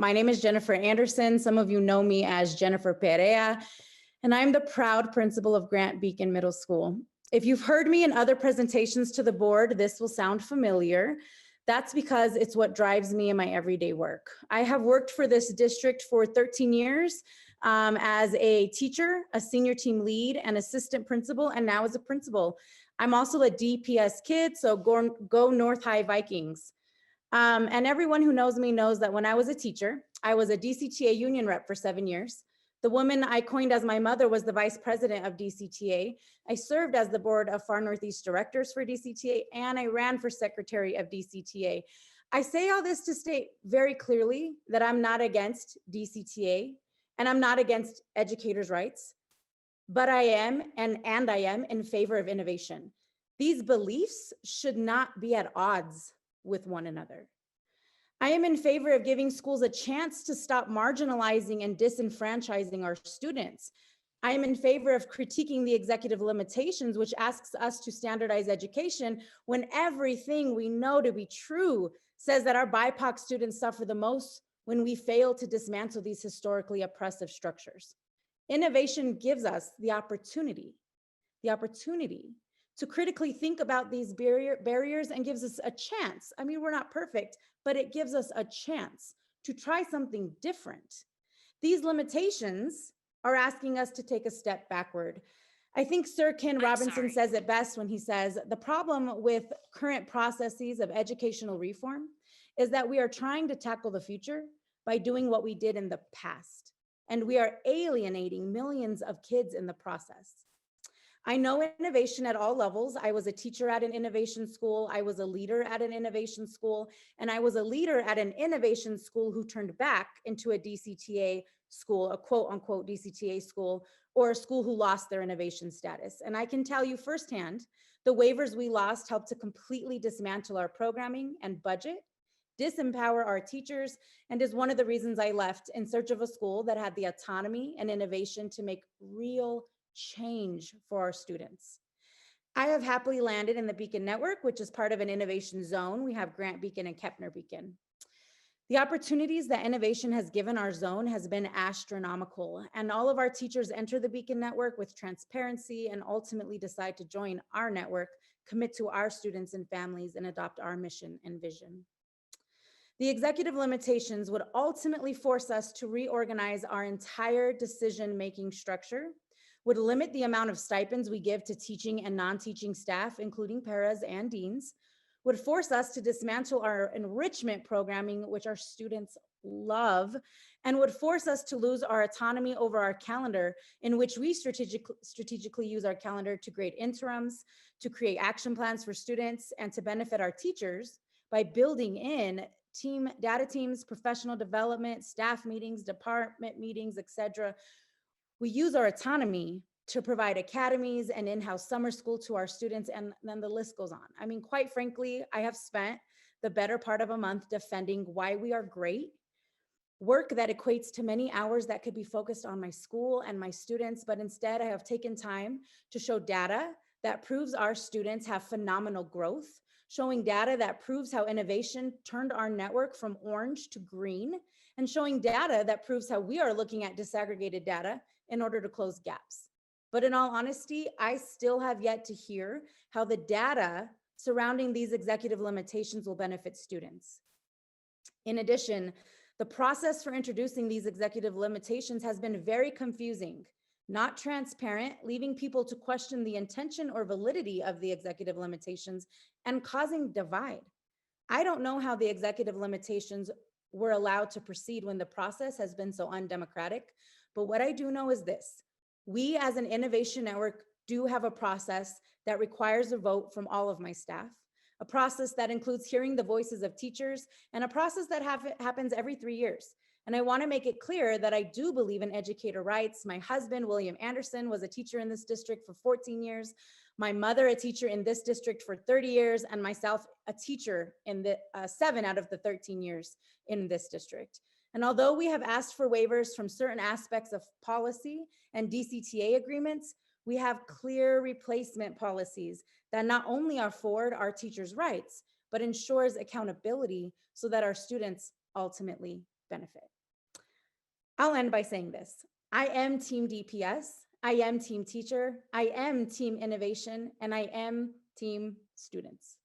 My name is Jennifer Anderson. Some of you know me as Jennifer Perea, and I'm the proud principal of Grant Beacon Middle School. If you've heard me in other presentations to the board, this will sound familiar. That's because it's what drives me in my everyday work. I have worked for this district for 13 years as a teacher, a senior team lead, and assistant principal, and now as a principal. I'm also a DPS kid, so go North High Vikings. And everyone who knows me knows that when I was a teacher, I was a DCTA union rep for 7 years. The woman I coined as my mother was the vice president of DCTA. I served as the board of Far Northeast directors for DCTA, and I ran for secretary of DCTA. I say all this to state very clearly that I'm not against DCTA and I'm not against educators' rights, but I am, and I am in favor of innovation. These beliefs should not be at odds with one another. I am in favor of giving schools a chance to stop marginalizing and disenfranchising our students. I am in favor of critiquing the executive limitations, which asks us to standardize education when everything we know to be true says that our BIPOC students suffer the most when we fail to dismantle these historically oppressive structures. Innovation gives us the opportunity to critically think about these barriers and gives us a chance. I mean, we're not perfect, but it gives us a chance to try something different. These limitations are asking us to take a step backward. I think Sir Ken Robinson says it best when he says, the problem with current processes of educational reform is that we are trying to tackle the future by doing what we did in the past, and we are alienating millions of kids in the process. I know innovation at all levels. I was a teacher at an innovation school. I was a leader at an innovation school, and I was a leader at an innovation school who turned back into a DCTA school, a quote unquote DCTA school, or a school who lost their innovation status. And I can tell you firsthand, the waivers we lost helped to completely dismantle our programming and budget, disempower our teachers, and is one of the reasons I left in search of a school that had the autonomy and innovation to make real change for our students. I have happily landed in the Beacon Network, which is part of an innovation zone. We have Grant Beacon and Kepner Beacon. The opportunities that innovation has given our zone has been astronomical, and all of our teachers enter the Beacon Network with transparency and ultimately decide to join our network, commit to our students and families, and adopt our mission and vision. The executive limitations would ultimately force us to reorganize our entire decision-making structure, would limit the amount of stipends we give to teaching and non-teaching staff, including paras and deans, would force us to dismantle our enrichment programming, which our students love, and would force us to lose our autonomy over our calendar, in which we strategically use our calendar to grade interims, to create action plans for students, and to benefit our teachers by building in data teams, professional development, staff meetings, department meetings, etc. We use our autonomy to provide academies and in-house summer school to our students, and then the list goes on. I mean, quite frankly, I have spent the better part of a month defending why we are great, work that equates to many hours that could be focused on my school and my students, but instead I have taken time to show data that proves our students have phenomenal growth, showing data that proves how innovation turned our network from orange to green, and showing data that proves how we are looking at disaggregated data in order to close gaps. But in all honesty, I still have yet to hear how the data surrounding these executive limitations will benefit students. In addition, the process for introducing these executive limitations has been very confusing, not transparent, leaving people to question the intention or validity of the executive limitations and causing divide. I don't know how the executive limitations were allowed to proceed when the process has been so undemocratic, but what I do know is this: we as an innovation network do have a process that requires a vote from all of my staff, a process that includes hearing the voices of teachers, and a process that happens every 3 years. And I want to make it clear that I do believe in educator rights. My husband, William Anderson, was a teacher in this district for 14 years. My mother, a teacher in this district for 30 years, and myself, a teacher in the 7 out of the 13 years in this district. And although we have asked for waivers from certain aspects of policy and DCTA agreements, we have clear replacement policies that not only afford our teachers' rights, but ensures accountability so that our students ultimately benefit. I'll end by saying this. I am Team DPS. I am Team Teacher. I am Team Innovation. And I am Team Students.